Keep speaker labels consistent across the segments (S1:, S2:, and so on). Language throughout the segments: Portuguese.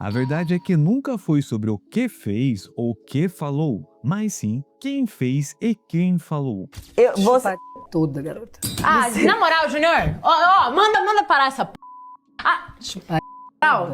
S1: A verdade é que nunca foi sobre o que fez ou o que falou, mas sim quem fez e quem falou.
S2: Você toda, garota.
S3: Na moral, Junior, ó, manda parar essa p.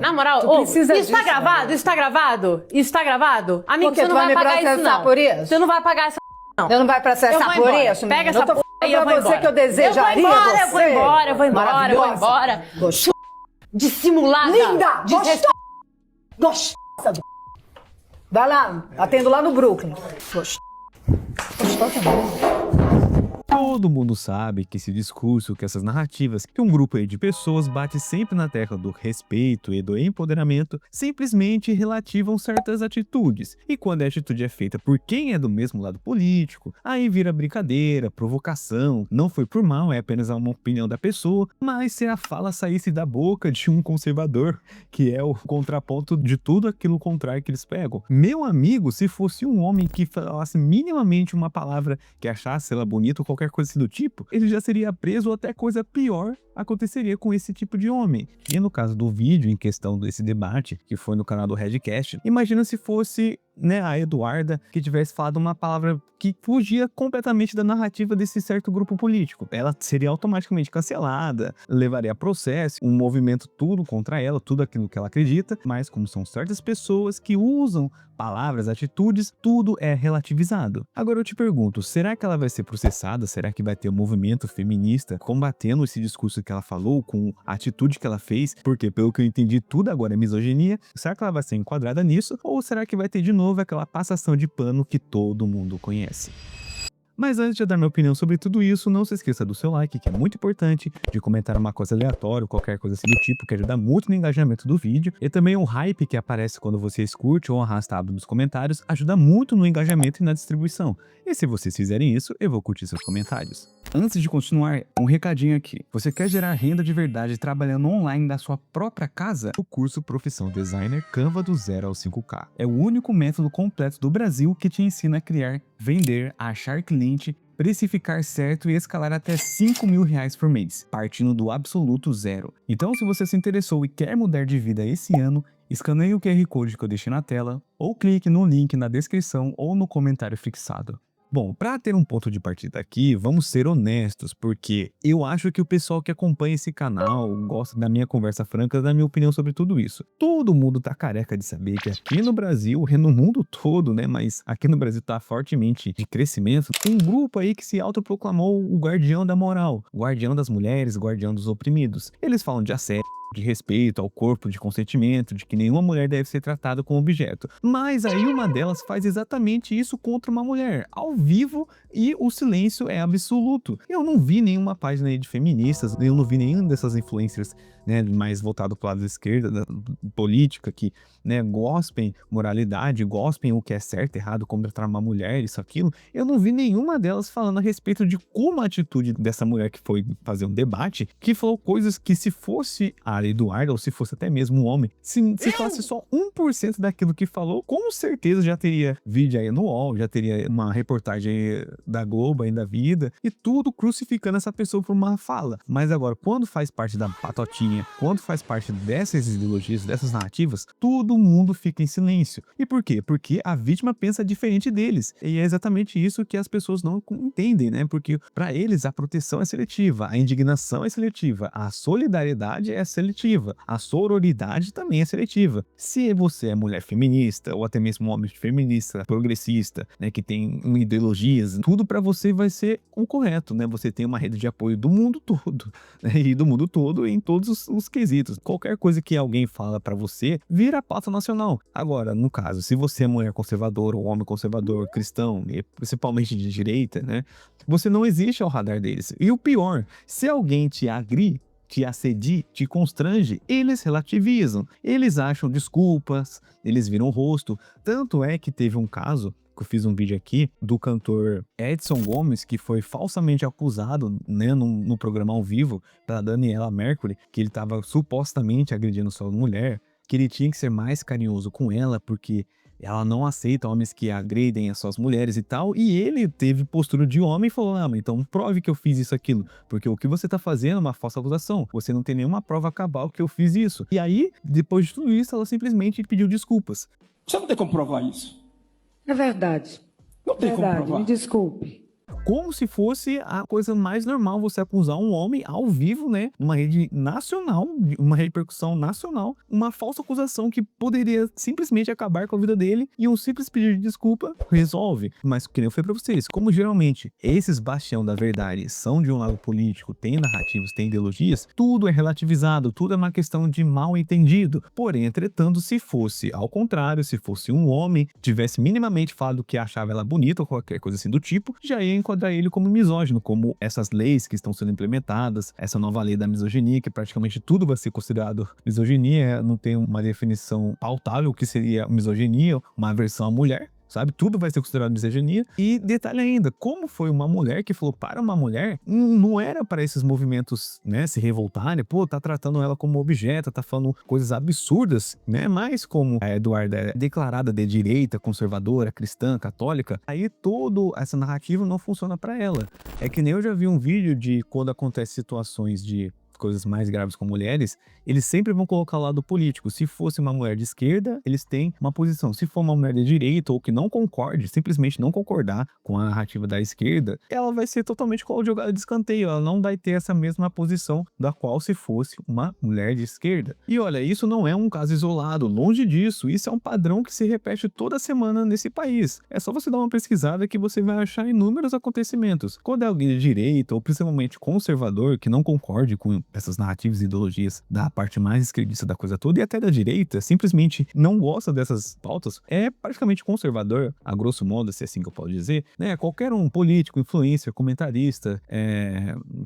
S3: Na moral,
S2: Tu precisa
S3: isso tá
S2: disso,
S3: gravado?
S2: né?
S3: Isso tá gravado? Isso tá gravado? Amigo,
S2: Por quê?
S3: você não
S2: Tu vai
S3: vai
S2: me
S3: pagar isso,
S2: processar
S3: não.
S2: por isso?
S3: Você não vai pagar essa não.
S2: Você não vai processar
S3: Eu vou
S2: por
S3: embora.
S2: isso,
S3: Pega
S2: menina?
S3: essa
S2: Eu tô
S3: p e eu
S2: falando
S3: vou
S2: pra você
S3: embora.
S2: que eu desejaria
S3: eu vou
S2: você.
S3: embora, eu vou
S2: Maravilhosa.
S3: embora.
S2: Gostosa.
S3: Dissimulada.
S2: Linda!
S3: Desrespe-
S2: Gostosa. Vai lá, atendo lá no Brooklyn. Gostosa mesmo.
S1: Todo mundo sabe que esse discurso, que essas narrativas, que um grupo aí de pessoas bate sempre na tecla do respeito e do empoderamento, simplesmente relativam certas atitudes. E quando a atitude é feita por quem é do mesmo lado político, aí vira brincadeira, provocação, não foi por mal, é apenas uma opinião da pessoa, mas se a fala saísse da boca de um conservador, que é o contraponto de tudo aquilo contrário que eles pegam. Meu amigo, se fosse um homem que falasse minimamente uma palavra que achasse ela bonita ou qualquer coisa assim do tipo, ele já seria preso ou até coisa pior aconteceria com esse tipo de homem. E no caso do vídeo em questão desse debate, que foi no canal do Redcast, imagina se fosse a Eduarda que tivesse falado uma palavra que fugia completamente da narrativa desse certo grupo político. Ela seria automaticamente cancelada, levaria a processo, um movimento tudo contra ela, tudo aquilo que ela acredita, mas como são certas pessoas que usam palavras, atitudes, tudo é relativizado. Agora eu te pergunto, será que ela vai ser processada? Será que vai ter um movimento feminista combatendo esse discurso que ela falou, com a atitude que ela fez? Porque pelo que eu entendi, tudo agora é misoginia. Será que ela vai ser enquadrada nisso? Ou será que vai ter de novo aquela passação de pano que todo mundo conhece? Mas antes de eu dar minha opinião sobre tudo isso, não se esqueça do seu like, que é muito importante, de comentar uma coisa aleatória, qualquer coisa assim do tipo, que ajuda muito no engajamento do vídeo, e também o hype que aparece quando vocês curtem ou arrasta aba nos comentários, ajuda muito no engajamento e na distribuição. E se vocês fizerem isso, eu vou curtir seus comentários. Antes de continuar, um recadinho aqui. Você quer gerar renda de verdade trabalhando online da sua própria casa? O curso Profissão Designer Canva do 0 ao 5K. É o único método completo do Brasil que te ensina a criar, vender, achar cliente, precificar certo e escalar até R$5.000 por mês, partindo do absoluto zero. Então, se você se interessou e quer mudar de vida esse ano, escaneie o QR Code que eu deixei na tela, ou clique no link na descrição ou no comentário fixado. Bom, para ter um ponto de partida aqui, vamos ser honestos, porque eu acho que o pessoal que acompanha esse canal gosta da minha conversa franca, da minha opinião sobre tudo isso. Todo mundo tá careca de saber que aqui no Brasil, no mundo todo, mas aqui no Brasil tá fortemente de crescimento, um grupo aí que se autoproclamou o guardião da moral, o guardião das mulheres, o guardião dos oprimidos. Eles falam de assédio, de respeito ao corpo, de consentimento, de que nenhuma mulher deve ser tratada como objeto. Mas aí uma delas faz exatamente isso contra uma mulher, ao vivo, e o silêncio é absoluto. Eu não vi nenhuma página aí de feministas, eu não vi nenhuma dessas influencers, mais voltado para o lado da esquerda, da política, que, gospem moralidade, gospem o que é certo, errado, como tratar uma mulher, isso, aquilo. Eu não vi nenhuma delas falando a respeito de como a atitude dessa mulher que foi fazer um debate, que falou coisas que, se fosse a Eduarda, ou se fosse até mesmo um homem, se falasse só 1% daquilo que falou, com certeza já teria vídeo aí no UOL, já teria uma reportagem aí da Globo aí da vida, e tudo crucificando essa pessoa por uma fala. Mas agora, quando faz parte da patotinha, quando faz parte dessas ideologias, dessas narrativas, todo mundo fica em silêncio. E por quê? Porque a vítima pensa diferente deles. E é exatamente isso que as pessoas não entendem, Porque para eles a proteção é seletiva, a indignação é seletiva, a solidariedade é seletiva, a sororidade também é seletiva. Se você é mulher feminista, ou até mesmo um homem feminista, progressista, que tem ideologias, tudo para você vai ser o correto, Você tem uma rede de apoio do mundo todo, e do mundo todo em todos os quesitos. Qualquer coisa que alguém fala para você vira pauta nacional. Agora, no caso, se você é mulher conservadora ou homem conservador, cristão, e principalmente de direita, você não existe ao radar deles. E o pior, se alguém te agrir, te assedie, te constrange, eles relativizam, eles acham desculpas, eles viram o rosto. Tanto é que teve um caso, que eu fiz um vídeo aqui, do cantor Edson Gomes, que foi falsamente acusado, no programa ao vivo da Daniela Mercury, que ele estava supostamente agredindo sua mulher, que ele tinha que ser mais carinhoso com ela, porque ela não aceita homens que agredem as suas mulheres e tal, e ele teve postura de homem e falou, ah, mas então prove que eu fiz isso, aquilo, porque o que você tá fazendo é uma falsa acusação, você não tem nenhuma prova cabal que eu fiz isso. E aí, depois de tudo isso, ela simplesmente pediu desculpas.
S4: Você não tem como provar isso.
S5: É verdade.
S4: Não tem como provar.
S5: Me desculpe.
S1: Como se fosse a coisa mais normal você acusar um homem ao vivo, né? Numa rede nacional, uma repercussão nacional, uma falsa acusação que poderia simplesmente acabar com a vida dele e um simples pedido de desculpa resolve. Mas que nem eu falei pra vocês, como geralmente esses bastião da verdade são de um lado político, tem narrativas, tem ideologias, tudo é relativizado, tudo é uma questão de mal entendido. Porém, entretanto, se fosse ao contrário, se fosse um homem, tivesse minimamente falado que achava ela bonita ou qualquer coisa assim do tipo, já ia enquadrar ele como misógino, como essas leis que estão sendo implementadas, essa nova lei da misoginia, que praticamente tudo vai ser considerado misoginia, não tem uma definição pautável o que seria misoginia, uma aversão à mulher. Sabe? Tudo vai ser considerado misoginia. E detalhe ainda, como foi uma mulher que falou para uma mulher, não era para esses movimentos, né, se revoltarem, pô, tá tratando ela como objeto, tá falando coisas absurdas, né? Mas como a Eduarda é declarada de direita, conservadora, cristã, católica, aí toda essa narrativa não funciona para ela. É que nem eu já vi um vídeo de quando acontece situações de coisas mais graves com mulheres, eles sempre vão colocar o lado político. Se fosse uma mulher de esquerda, eles têm uma posição. Se for uma mulher de direita ou que não concorde, simplesmente não concordar com a narrativa da esquerda, ela vai ser totalmente jogada de escanteio. Ela não vai ter essa mesma posição da qual se fosse uma mulher de esquerda. E olha, isso não é um caso isolado, longe disso. Isso é um padrão que se repete toda semana nesse país. É só você dar uma pesquisada que você vai achar inúmeros acontecimentos. Quando é alguém de direita ou principalmente conservador que não concorde com essas narrativas e ideologias da parte mais esquerdista da coisa toda e até da direita, simplesmente não gosta dessas pautas, é praticamente conservador, a grosso modo, se é assim que eu posso dizer, né? Qualquer um político, influencer, comentarista,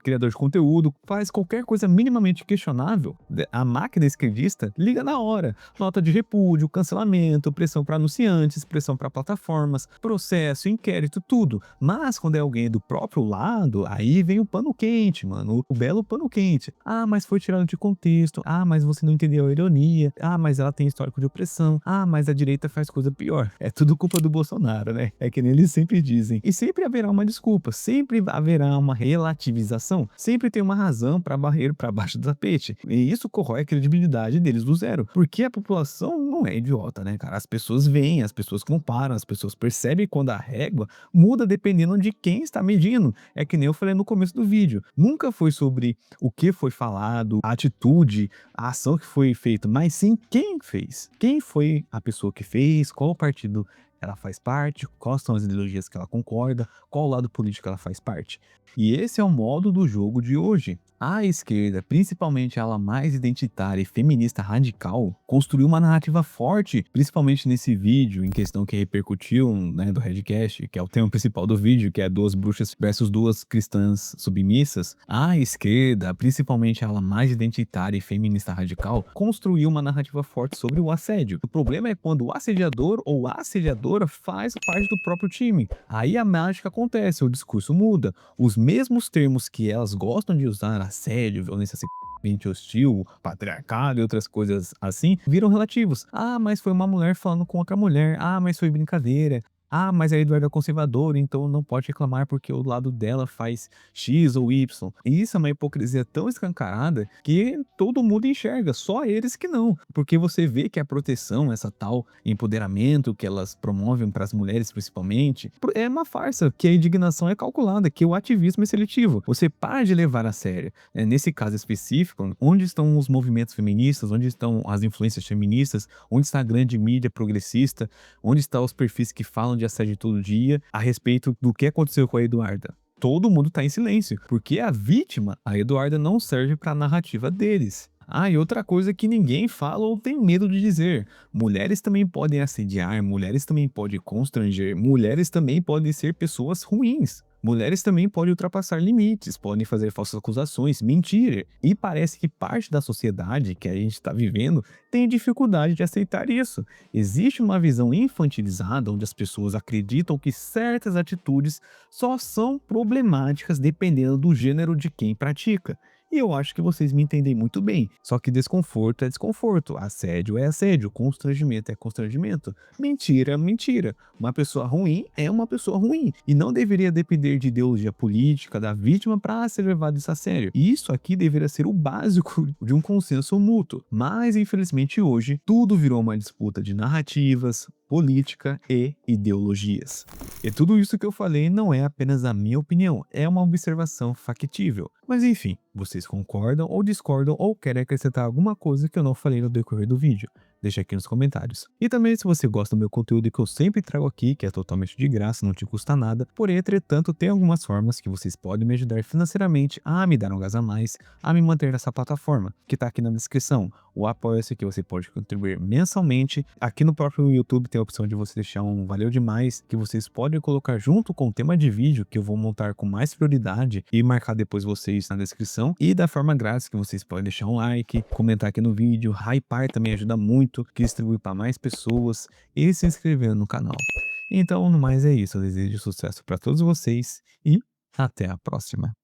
S1: criador de conteúdo, faz qualquer coisa minimamente questionável, a máquina esquerdista liga na hora. Nota de repúdio, cancelamento, pressão para anunciantes, pressão para plataformas, processo, inquérito, tudo. Mas quando é alguém do próprio lado, aí vem o pano quente, mano, o belo pano quente. Ah, mas foi tirado de contexto. Ah, mas você não entendeu a ironia. Ah, mas ela tem histórico de opressão. Ah, mas a direita faz coisa pior. É tudo culpa do Bolsonaro, né? É que nem eles sempre dizem. E sempre haverá uma desculpa, sempre haverá uma relativização, sempre tem uma razão para barreira para baixo do tapete. E isso corrói a credibilidade deles do zero. Porque a população não é idiota, né, cara? As pessoas veem, as pessoas comparam, as pessoas percebem quando a régua muda dependendo de quem está medindo. É que nem eu falei no começo do vídeo. Nunca foi sobre o que foi falado, a atitude, a ação que foi feita, mas sim quem fez. Quem foi a pessoa que fez, qual partido ela faz parte, quais são as ideologias que ela concorda, qual lado político ela faz parte. E esse é o modo do jogo de hoje. A esquerda, principalmente ela mais identitária e feminista radical, construiu uma narrativa forte, principalmente nesse vídeo em questão que repercutiu, né, do Redcast, que é o tema principal do vídeo, que é duas bruxas versus duas cristãs submissas. A esquerda, principalmente ela mais identitária e feminista radical, construiu uma narrativa forte sobre o assédio. O problema é quando o assediador ou a assediadora faz parte do próprio time. Aí a mágica acontece, o discurso muda. Os mesmos termos que elas gostam de usar, assédio, violência sexualmente hostil, patriarcado e outras coisas assim, viram relativos. Ah, mas foi uma mulher falando com outra mulher. Ah, mas foi brincadeira. Ah, mas a Eduarda é conservadora, então não pode reclamar porque o lado dela faz X ou Y. E isso é uma hipocrisia tão escancarada que todo mundo enxerga, só eles que não. Porque você vê que a proteção, essa tal empoderamento que elas promovem para as mulheres principalmente, é uma farsa, que a indignação é calculada, que o ativismo é seletivo. Você para de levar a sério. Nesse caso específico, onde estão os movimentos feministas, onde estão as influências feministas, onde está a grande mídia progressista, onde estão os perfis que falam de assédio todo dia a respeito do que aconteceu com a Eduarda? Todo mundo tá em silêncio, porque a vítima, a Eduarda, não serve para a narrativa deles. Ah, e outra coisa que ninguém fala ou tem medo de dizer: mulheres também podem assediar, mulheres também podem constranger, mulheres também podem ser pessoas ruins. Mulheres também podem ultrapassar limites, podem fazer falsas acusações, mentir. E parece que parte da sociedade que a gente está vivendo tem dificuldade de aceitar isso. Existe uma visão infantilizada onde as pessoas acreditam que certas atitudes só são problemáticas dependendo do gênero de quem pratica. E eu acho que vocês me entendem muito bem. Só que desconforto é desconforto, assédio é assédio, constrangimento é constrangimento. Mentira é mentira. Uma pessoa ruim é uma pessoa ruim. E não deveria depender de ideologia política da vítima para ser levado isso a sério. E isso aqui deveria ser o básico de um consenso mútuo. Mas, infelizmente, hoje, tudo virou uma disputa de narrativas, política e ideologias. E tudo isso que eu falei não é apenas a minha opinião, é uma observação factível. Mas enfim, vocês concordam ou discordam ou querem acrescentar alguma coisa que eu não falei no decorrer do vídeo? Deixa aqui nos comentários. E também se você gosta do meu conteúdo que eu sempre trago aqui, que é totalmente de graça, não te custa nada, porém, entretanto, tem algumas formas que vocês podem me ajudar financeiramente a me dar um gás a mais, a me manter nessa plataforma, que tá aqui na descrição. O apoio-se que você pode contribuir mensalmente. Aqui no próprio YouTube tem a opção de você deixar um valeu demais, que vocês podem colocar junto com o tema de vídeo, que eu vou montar com mais prioridade e marcar depois vocês na descrição. E da forma grátis, que vocês podem deixar um like, comentar aqui no vídeo, hypar também ajuda muito, que distribui para mais pessoas e se inscrever no canal. Então, no mais é isso, eu desejo sucesso para todos vocês e até a próxima.